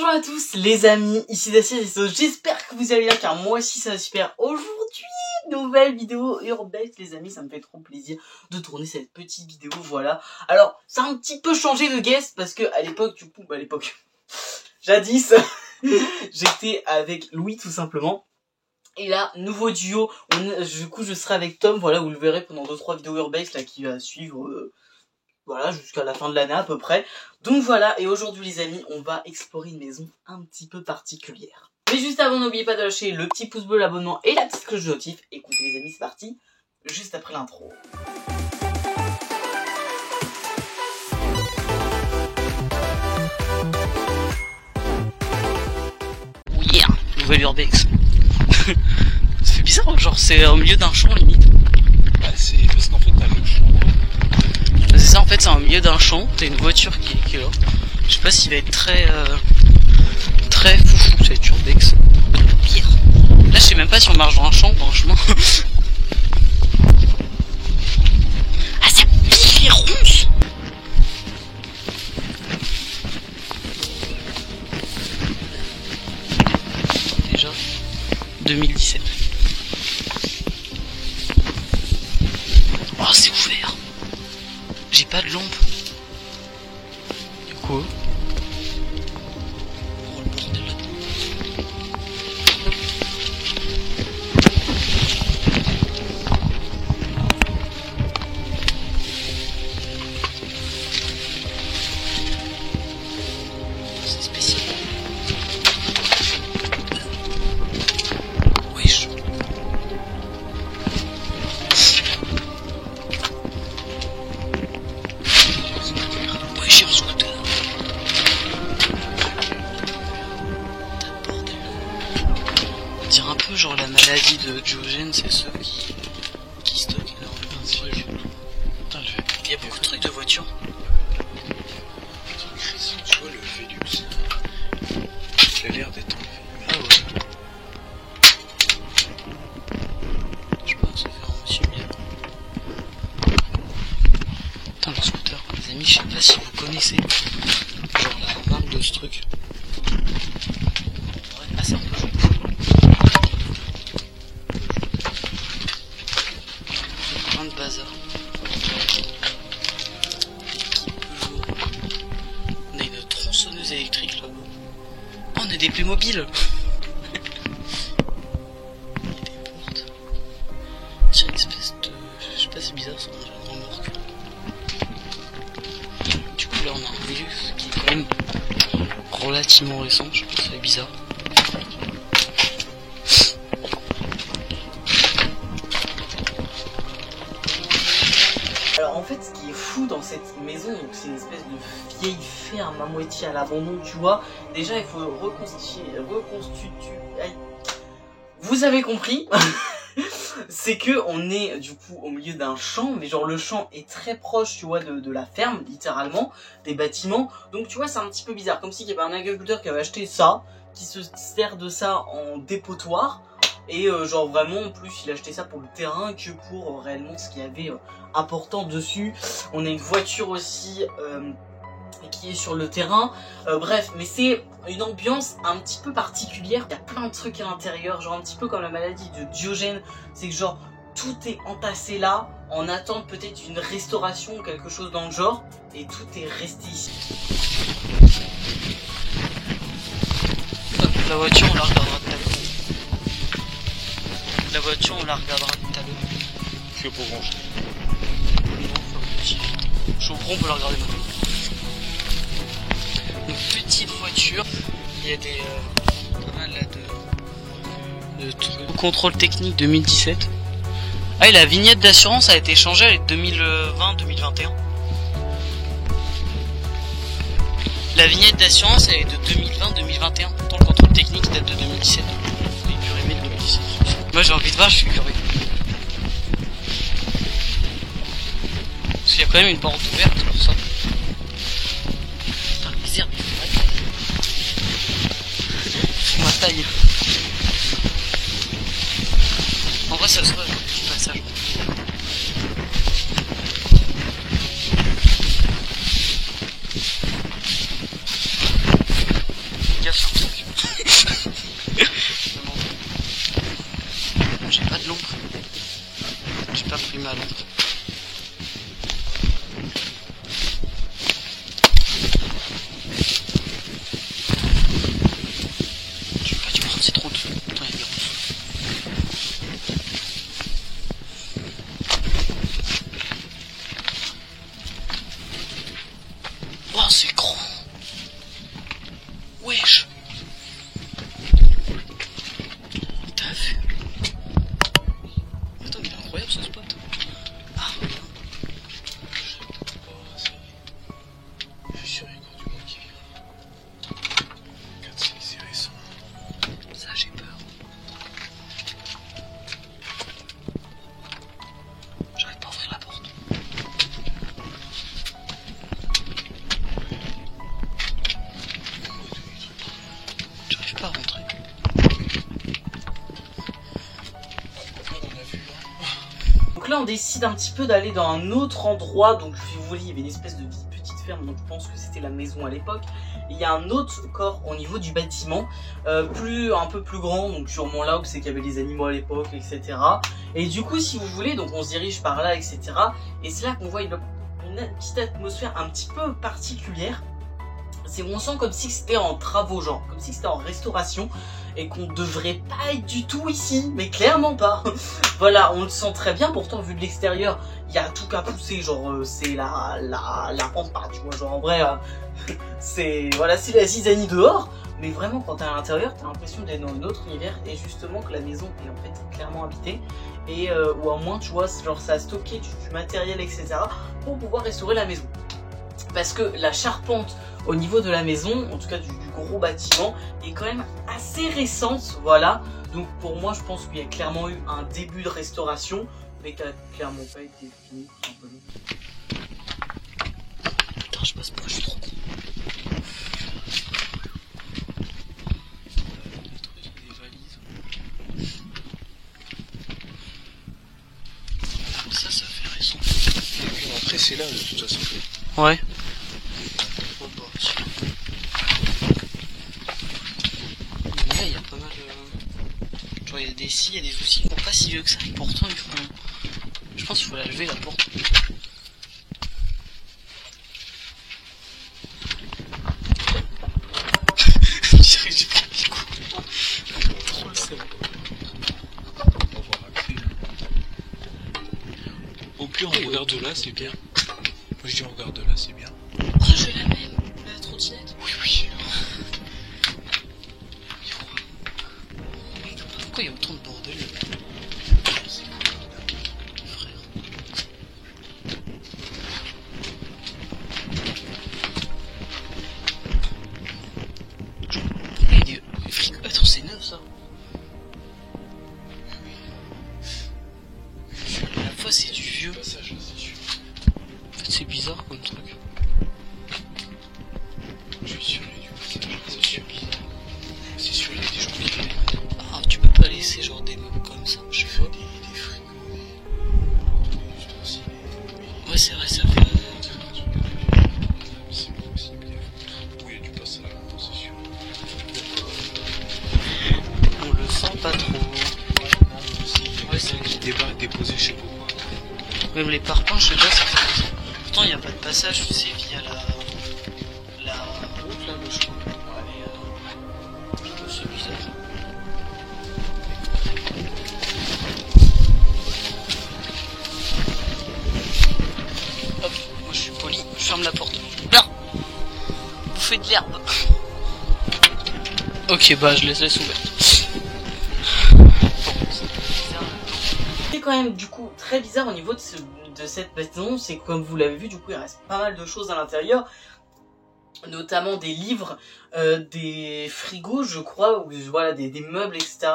Bonjour à tous les amis, ici Dacia, j'espère que vous allez bien car moi aussi ça va super. Aujourd'hui, nouvelle vidéo urbex les amis, ça me fait trop plaisir de tourner cette petite vidéo, voilà. Alors, ça a un petit peu changé de guest parce que à l'époque, du coup, jadis, j'étais avec Louis tout simplement. Et là, nouveau duo, du coup je serai avec Tom, voilà, vous le verrez pendant 2-3 vidéos urbex là qui va suivre... Voilà, jusqu'à la fin de l'année à peu près. Donc voilà, et aujourd'hui les amis, on va explorer une maison un petit peu particulière. Mais juste avant, n'oubliez pas de lâcher le petit pouce bleu, l'abonnement et la petite cloche de notif. Écoutez les amis, c'est parti, juste après l'intro. Yeah, nouvelle urbex. Ça fait bizarre, genre c'est au milieu d'un champ limite. Bah c'est parce qu'en fait t'as le champ. C'est ça, en fait c'est au milieu d'un champ, t'as une voiture qui est là. Je sais pas s'il va être très foufou cette urbex. Pire. Là je sais même pas si on marche dans un champ ou dans un chemin. Ah ça pique les ronces. Déjà 2017. Oh c'est ouvert. J'ai pas de lampe. Du coup. Oh le bordel là-dedans. C'est spécial. Wesh. Un peu genre la maladie de Diogène, c'est ceux qui stockent énormément de trucs. Il y a beaucoup de trucs de voitures. Tu vois le Velux, il a l'air d'être enlevé. Ah ouais. Je sais pas, ça fait un monsieur bien. Putain le scooter, les amis, je sais pas si vous connaissez genre la marque de ce truc. Ouais, ah c'est un peu jaune. De bazar. On a une tronçonneuse électrique là. Oh, on a des Playmobil. Il y a des portes. C'est une espèce de... Je sais pas, c'est bizarre ça, on dirait une remorque. Du coup là on a un Velux qui est quand même relativement récent, je pense que c'est bizarre. Alors en fait ce qui est fou dans cette maison, donc c'est une espèce de vieille ferme à moitié à l'abandon, tu vois. Déjà il faut reconstituer. Vous avez compris. C'est que on est du coup au milieu d'un champ, mais genre le champ est très proche, tu vois, de la ferme, littéralement, des bâtiments. Donc tu vois c'est un petit peu bizarre, comme s'il y avait un agriculteur qui avait acheté ça, qui se sert de ça en dépotoir. Et genre vraiment en plus il a acheté ça pour le terrain que pour réellement ce qu'il y avait important dessus. On a une voiture aussi qui est sur le terrain. Bref, mais c'est une ambiance un petit peu particulière. Il y a plein de trucs à l'intérieur, genre un petit peu comme la maladie de Diogène. C'est que genre tout est entassé là en attente peut-être d'une restauration ou quelque chose dans le genre. Et tout est resté ici. La voiture on la regardera tout à l'heure. La voiture on la regardera tout à l'heure. Je suis pour ranger. Je vous prends, on peut la regarder maintenant. Une petite voiture. Il y a des pas mal là de trucs. Contrôle technique 2017. Ah et la vignette d'assurance a été changée, elle est 2020-2021. La vignette d'assurance elle est de 2020-2021. Pourtant le contrôle technique date de 2017. C'est dur aimé de 2017. Moi j'ai envie de voir, je suis curieux. Parce qu'il y a quand même une porte ouverte pour ça. Putain le misère, mais c'est ma taille. En vrai ça serait du passage. là, non. Tu peux prendre cette route. Attends, il y a des routes. Oh, c'est grand. Wesh. T'as vu? Attends, il est incroyable ce spot. Ah. Je suis sûr, il y a encore du monde qui vient. Regarde, c'est récent. Ça, j'ai peur. J'arrive pas à ouvrir la porte. J'arrive pas à rentrer. Donc là on décide un petit peu d'aller dans un autre endroit. Donc si vous voulez, il y avait une espèce de petite ferme, donc je pense que c'était la maison à l'époque. Il y a un autre corps au niveau du bâtiment, un peu plus grand, donc sûrement là où c'est qu'il y avait les animaux à l'époque, etc. Et du coup si vous voulez, donc on se dirige par là, etc. Et c'est là qu'on voit une petite atmosphère un petit peu particulière. C'est où on sent comme si c'était en travaux, genre comme si c'était en restauration et qu'on devrait pas être du tout ici, mais clairement pas. Voilà, on le sent très bien, pourtant vu de l'extérieur, il y a tout qu'à pousser, genre c'est la pampa, tu vois, genre en vrai, c'est voilà, c'est la zizanie dehors, mais vraiment quand t'es à l'intérieur, t'as l'impression d'être dans un autre univers et justement que la maison est en fait clairement habitée et ou au moins tu vois, genre ça a stocké du matériel, etc. pour pouvoir restaurer la maison. Parce que la charpente au niveau de la maison, en tout cas du gros bâtiment, est quand même assez récente, voilà. Donc pour moi, je pense qu'il y a clairement eu un début de restauration, mais qui a clairement pas été fini, tout simplement. Putain, je passe pas, je suis trop con. Ça fait récent. Et puis l'entrée, c'est là, de toute façon. Ouais. Là, il y a pas mal de... Genre, il y a des scies, il y a des outils qui sont pas si vieux que ça. Pourtant, il faut... Je pense qu'il faut la lever, la porte. J'ai pris le coup. Trop le seum. Au pire, on regarde de là, c'est bien. Moi, je dis on regarde de là, c'est bien. Oh, je vais la même, la trottinette. Oui, oui. Pourquoi il y a autant de bordel? Frère. Il y a des frigos. Attends, c'est neuf ça. À la fois c'est du vieux. Passage, c'est sûr. En fait c'est bizarre comme truc. Je suis sûr, il y a du passage, c'est sûr. C'est sûr, il y a des gens qui viennent. Ah, tu peux pas laisser genre des meubles comme ça, je sais pas. Des frigos, des ustensiles. Ouais, c'est vrai, ça fait. C'est possible. Oui, il y a du passage, c'est sûr. On le sent pas trop. Ouais, c'est qui déposé, je sais pas quoi. Même les parpaings, je sais pas, ça fait ça. Pourtant, il n'y a pas de passage, tu sais, via la route là, le chemin. Ouais, c'est bizarre. Hop, moi je suis poli, je ferme la porte. Là, vous faites de l'herbe. Ok, bah je les laisse ouvertes. C'est quand même du coup très bizarre au niveau de cette maison, c'est que comme vous l'avez vu, du coup il reste pas mal de choses à l'intérieur, notamment des livres, des frigos je crois, ou voilà des meubles, etc.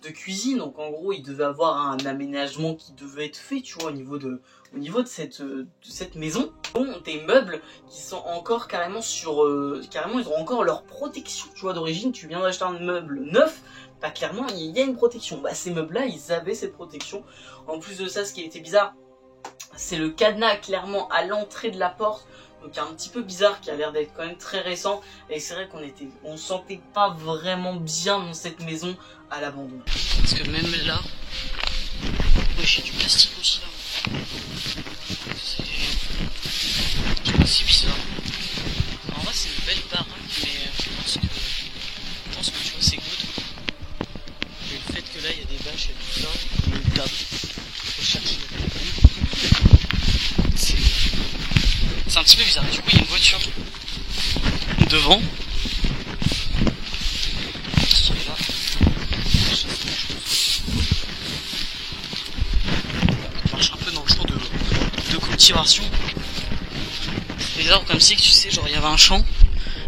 de cuisine. Donc en gros il devait avoir un aménagement qui devait être fait, tu vois, au niveau de cette maison. Bon, des meubles qui sont encore carrément carrément ils ont encore leur protection, tu vois, d'origine. Tu viens d'acheter un meuble neuf, bah clairement il y a une protection. Bah ces meubles là ils avaient cette protection. En plus de ça, ce qui était bizarre, c'est le cadenas clairement à l'entrée de la porte, donc un petit peu bizarre, qui a l'air d'être quand même très récent. Et c'est vrai on sentait pas vraiment bien dans cette maison à l'abandon. Parce que même là, ouais, j'ai du plastique aussi là. C'est bizarre. En vrai c'est une belle baraque, mais je pense que tu vois c'est good. Et le fait que là il y a des bâches et tout ça, le table, faut chercher c'est un petit peu bizarre. Du coup il y a une voiture devant. Qui est là. On marche un peu dans le champ de cultivation. C'est bizarre comme si, tu sais, genre il y avait un champ,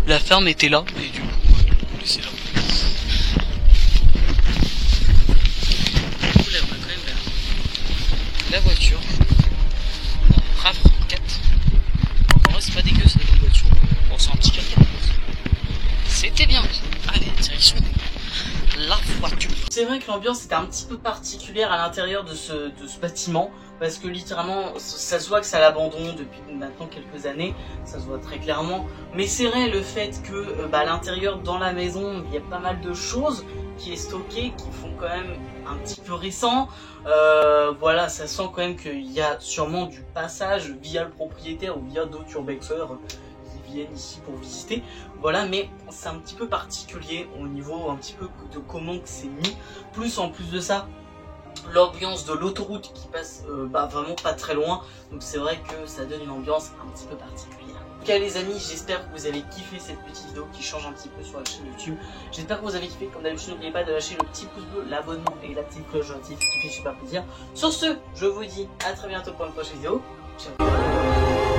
la ferme était là, et du coup, c'est là. Du coup, là, on a quand même la voiture. RAV4. En vrai, c'est pas dégueu, ça, comme voiture. Bon, c'est un petit 4x4. C'était bien. Allez, direction la voiture. C'est vrai que l'ambiance était un petit peu particulière à l'intérieur de ce bâtiment, parce que littéralement ça se voit que c'est à l'abandon depuis maintenant quelques années, ça se voit très clairement. Mais c'est vrai le fait que à l'intérieur dans la maison il y a pas mal de choses qui est stocké, qui font quand même un petit peu récent. Voilà, ça sent quand même qu'il y a sûrement du passage via le propriétaire ou via d'autres urbexeurs qui viennent ici pour visiter. Voilà, mais c'est un petit peu particulier au niveau un petit peu de comment que c'est mis. Plus en plus de ça, l'ambiance de l'autoroute qui passe vraiment pas très loin, donc c'est vrai que ça donne une ambiance un petit peu particulière. En tout cas les amis, j'espère que vous avez kiffé cette petite vidéo qui change un petit peu sur la chaîne YouTube. J'espère que vous avez kiffé. Comme d'habitude, n'oubliez pas de lâcher le petit pouce bleu, l'abonnement et la petite cloche notif qui fait super plaisir. Sur ce, je vous dis à très bientôt pour une prochaine vidéo. Ciao.